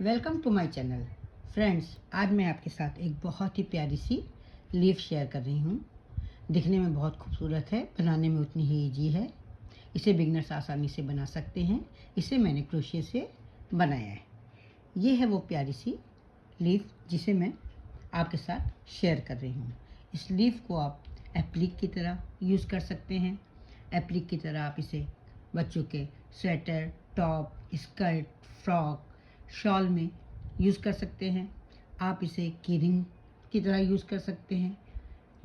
Welcome to my channel. Friends, आज मैं आपके साथ एक बहुत ही प्यारी सी लीफ शेयर कर रही हूँ। दिखने में बहुत खूबसूरत है, बनाने में उतनी ही ईजी है। इसे बिगनर्स आसानी से बना सकते हैं। इसे मैंने क्रोशिया से बनाया है। ये है वो प्यारी सी लीफ जिसे मैं आपके साथ शेयर कर रही हूँ। इस लीफ को आप एप्लिक की तरह यूज़ कर सकते हैं। एप्लिक की तरह आप इसे बच्चों के sweater, top, skirt, frock, shawl में यूज़ कर सकते हैं। आप इसे कीरिंग की तरह यूज़ कर सकते हैं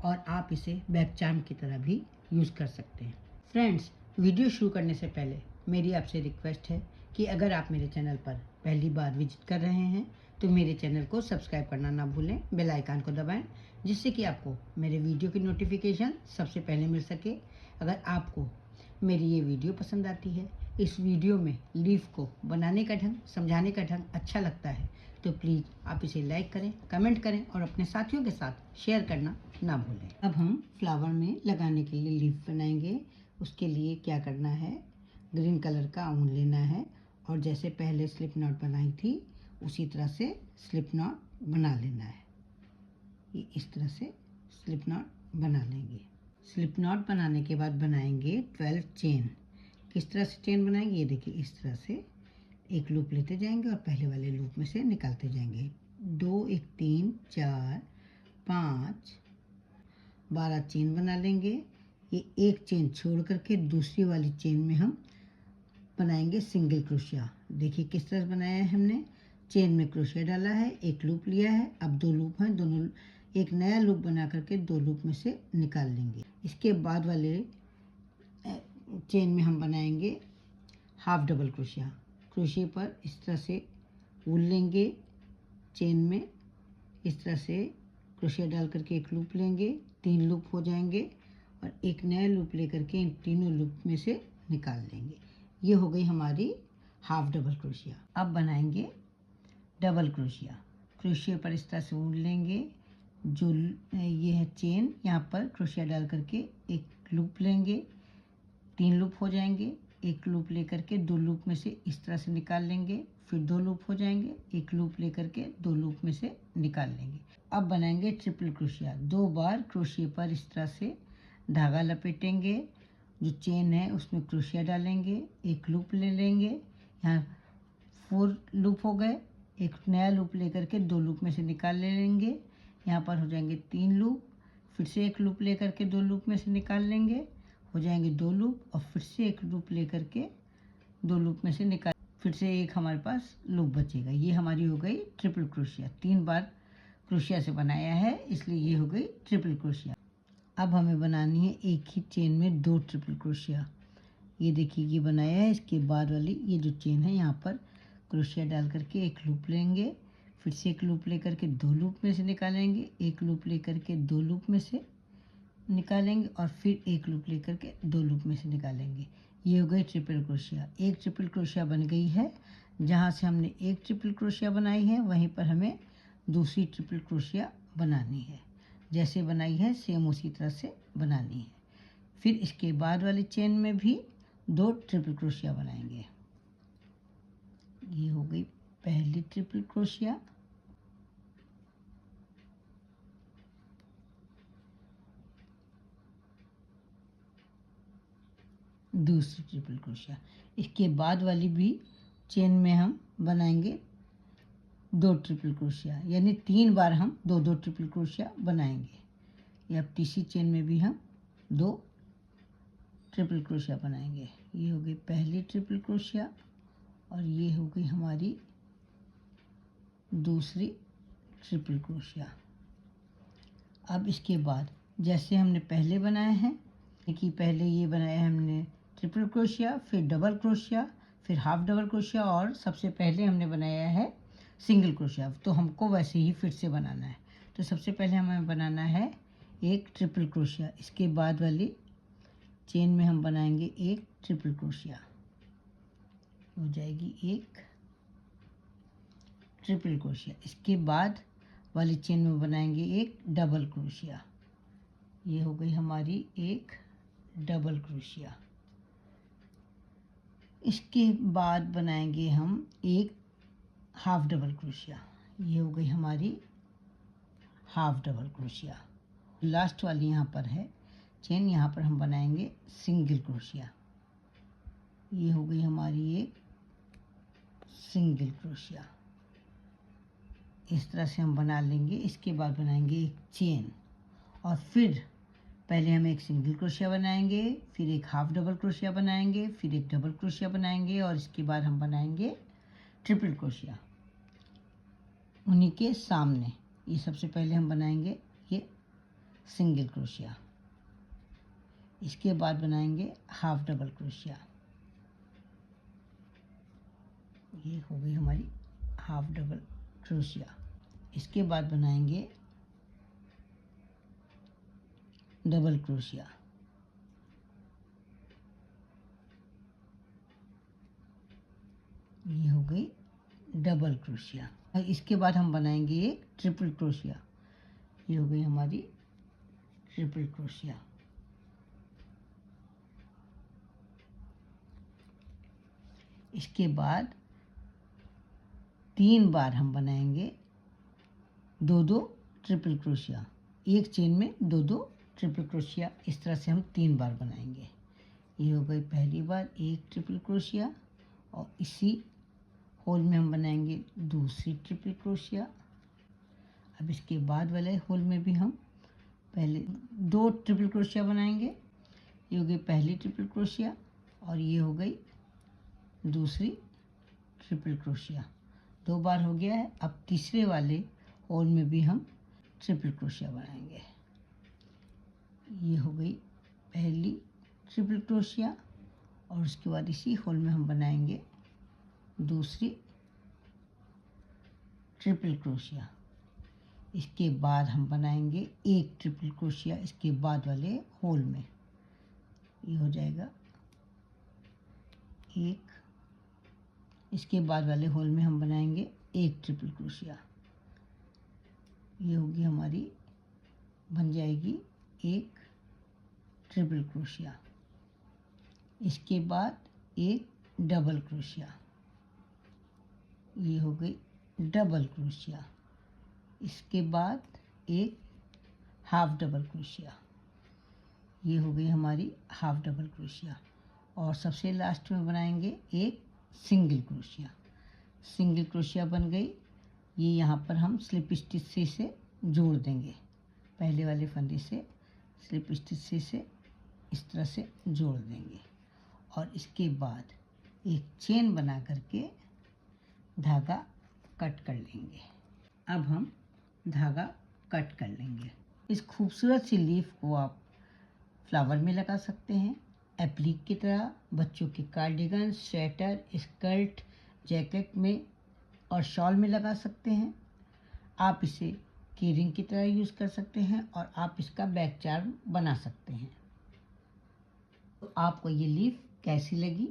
और आप इसे बैक चार्म की तरह भी यूज़ कर सकते हैं। फ्रेंड्स, वीडियो शुरू करने से पहले मेरी आपसे रिक्वेस्ट है कि अगर आप मेरे चैनल पर पहली बार विजिट कर रहे हैं तो मेरे चैनल को सब्सक्राइब करना ना भूलें, बेल आइकन को दबाएं जिससे कि आपको मेरे वीडियो की नोटिफिकेशन सबसे पहले मिल सके। अगर आपको मेरी ये वीडियो पसंद आती है, इस वीडियो में लीफ को बनाने का ढंग, समझाने का ढंग अच्छा लगता है तो प्लीज़ आप इसे लाइक करें, कमेंट करें और अपने साथियों के साथ शेयर करना ना भूलें। अब हम फ्लावर में लगाने के लिए लीफ बनाएंगे। उसके लिए क्या करना है, ग्रीन कलर का ऊन लेना है और जैसे पहले स्लिप नॉट बनाई थी उसी तरह से स्लिप नॉट बना लेना है। ये इस तरह से स्लिप नॉट बना लेंगे। स्लिप नॉट बनाने के बाद बनाएंगे 12 चेन। किस तरह से चेन बनाएंगे, ये देखिए इस तरह से एक लूप लेते जाएंगे और पहले वाले लूप में से निकालते जाएंगे। 2 1 3 4 5 12 चेन बना लेंगे। ये एक चेन छोड़ करके दूसरी वाली चेन में हम बनाएंगे सिंगल क्रोशिया। देखिए किस तरह बनाया है हमने। चेन में क्रोशिया डाला है, एक लूप लिया है, अब दो लूप हैं, दोनों एक नया लूप बना करके दो लूप में से निकाल लेंगे। इसके बाद वाले चेन में हम बनाएंगे हाफ डबल क्रोशिया। क्रोशिया पर इस तरह से वूल लेंगे, चेन में इस तरह से क्रोशिया डाल करके एक लूप लेंगे, 3 लूप हो जाएंगे और एक नया लूप लेकर के इन तीनों लूप में से निकाल लेंगे। ये हो गई हमारी हाफ डबल क्रोशिया। अब बनाएंगे डबल क्रोशिया। क्रोशिया पर इस तरह से वूल लेंगे, जो ये है चेन, यहाँ पर क्रोशिया डाल करके एक लूप लेंगे, 3 लूप हो जाएंगे। एक लूप लेकर के दो लूप में से इस तरह से निकाल लेंगे, फिर 2 लूप हो जाएंगे, एक लूप लेकर के 2 लूप में से निकाल लेंगे। अब बनाएंगे ट्रिपल क्रोशिया। 2 बार क्रोशिया पर इस तरह से धागा लपेटेंगे, जो चेन है उसमें क्रोशिया डालेंगे, एक लूप ले लेंगे, यहाँ 4 लूप हो गए, एक नया लूप लेकर के 2 लूप में से निकाल ले लेंगे, यहाँ पर हो जाएंगे 3 लूप, फिर से एक लूप लेकर के 2 लूप में से निकाल लेंगे, हो जाएंगे 2 लूप और फिर से एक लूप लेकर के 2 लूप में से निकाल, फिर से एक हमारे पास लूप बचेगा। ये हमारी हो गई ट्रिपल क्रोशिया। 3 बार क्रोशिया से बनाया है इसलिए ये हो गई ट्रिपल क्रोशिया। अब हमें बनानी है एक ही चेन में 2 ट्रिपल क्रोशिया। ये देखिए ये बनाया है। इसके बाद वाली ये जो चेन है यहाँ पर क्रोशिया डाल करके एक लूप लेंगे, फिर से एक लूप लेकर के 2 लूप में से निकालेंगे, एक लूप लेकर के 2 लूप में से निकालेंगे और फिर एक लूप लेकर के 2 लूप में से निकालेंगे। ये हो गई ट्रिपल क्रोशिया। एक ट्रिपल क्रोशिया बन गई है। जहाँ से हमने एक ट्रिपल क्रोशिया बनाई है वहीं पर हमें दूसरी ट्रिपल क्रोशिया बनानी है। जैसे बनाई है सेम उसी तरह से बनानी है। फिर इसके बाद वाली चेन में भी 2 ट्रिपल क्रोशिया बनाएंगे। ये हो गई पहली ट्रिपल क्रोशिया, दूसरी ट्रिपल क्रोशिया। इसके बाद वाली भी चेन में हम बनाएंगे 2 ट्रिपल क्रोशिया, यानी 3 बार हम 2-2 ट्रिपल क्रोशिया बनाएंगे। या तीसरी चेन में भी हम 2 ट्रिपल क्रोशिया बनाएंगे। ये हो गई पहली ट्रिपल क्रोशिया और ये हो गई हमारी दूसरी ट्रिपल क्रोशिया। अब इसके बाद जैसे हमने पहले बनाए हैं, देखिए पहले ये बनाया हमने ट्रिपल क्रोशिया, फिर डबल क्रोशिया, फिर हाफ डबल क्रोशिया और सबसे पहले हमने बनाया है सिंगल क्रोशिया। तो हमको वैसे ही फिर से बनाना है। तो सबसे पहले हमें बनाना है एक ट्रिपल क्रोशिया। इसके बाद वाली चेन में हम बनाएंगे एक ट्रिपल क्रोशिया, हो जाएगी एक ट्रिपल क्रोशिया। इसके बाद वाली चेन में बनाएंगे एक डबल क्रोशिया। ये हो गई हमारी एक डबल क्रोशिया। इसके बाद बनाएंगे हम एक हाफ डबल क्रोशिया। ये हो गई हमारी हाफ डबल क्रोशिया। लास्ट वाली यहाँ पर है चेन, यहाँ पर हम बनाएंगे सिंगल क्रोशिया। ये हो गई हमारी एक सिंगल क्रोशिया। इस तरह से हम बना लेंगे। इसके बाद बनाएंगे एक चेन, और फिर पहले हम एक सिंगल क्रोशिया बनाएंगे, फिर एक हाफ डबल क्रोशिया बनाएंगे, फिर एक डबल क्रोशिया बनाएंगे, और इसके बाद हम बनाएंगे ट्रिपल क्रोशिया उन्हीं के सामने। ये सबसे पहले हम बनाएंगे ये सिंगल क्रोशिया। इसके बाद बनाएंगे हाफ डबल क्रोशिया। ये हो गई हमारी हाफ डबल क्रोशिया। इसके बाद बनाएंगे डबल क्रोशिया। ये हो गई डबल क्रोशिया। इसके बाद हम बनाएंगे एक ट्रिपल क्रोशिया। ये हो गई हमारी ट्रिपल क्रोशिया। इसके बाद 3 बार हम बनाएंगे दो दो ट्रिपल क्रोशिया। एक चेन में दो दो ट्रिपल क्रोशिया। इस तरह से हम 3 बार बनाएंगे। ये हो गई पहली बार एक ट्रिपल क्रोशिया, और इसी होल में हम बनाएंगे दूसरी ट्रिपल क्रोशिया। अब इसके बाद वाले होल में भी हम पहले 2 ट्रिपल क्रोशिया बनाएंगे। ये हो गई पहली ट्रिपल क्रोशिया, और ये हो गई दूसरी ट्रिपल क्रोशिया। 2 बार हो गया है। अब तीसरे वाले होल में भी हम ट्रिपल क्रोशिया बनाएंगे। ये हो गई पहली ट्रिपल क्रोशिया, और उसके बाद इसी होल में हम बनाएंगे दूसरी ट्रिपल क्रोशिया। इसके बाद हम बनाएंगे एक ट्रिपल क्रोशिया इसके बाद वाले होल में। ये हो जाएगा एक। इसके बाद वाले होल में हम बनाएंगे एक ट्रिपल क्रोशिया। ये होगी हमारी, बन जाएगी एक ट्रिपल क्रोशिया। इसके बाद एक डबल क्रोशिया। ये हो गई डबल क्रोशिया। इसके बाद एक हाफ डबल क्रोशिया। ये हो गई हमारी हाफ डबल क्रोशिया। और सबसे लास्ट में बनाएंगे एक सिंगल क्रोशिया। सिंगल क्रोशिया बन गई। ये यहाँ पर हम स्लिप स्टिच से इसे जोड़ देंगे। पहले वाले फंदे से स्लिप स्टिच से इस तरह से जोड़ देंगे, और इसके बाद एक चेन बना करके धागा कट कर लेंगे। अब हम धागा कट कर लेंगे। इस खूबसूरत सी लीफ को आप फ्लावर में लगा सकते हैं, एप्लिक की तरह, बच्चों के कार्डिगन, स्वेटर, स्कर्ट, जैकेट में और शॉल में लगा सकते हैं। आप इसे कीरिंग की तरह यूज़ कर सकते हैं, और आप इसका बैक चार्म बना सकते हैं। तो आपको ये लीफ कैसी लगी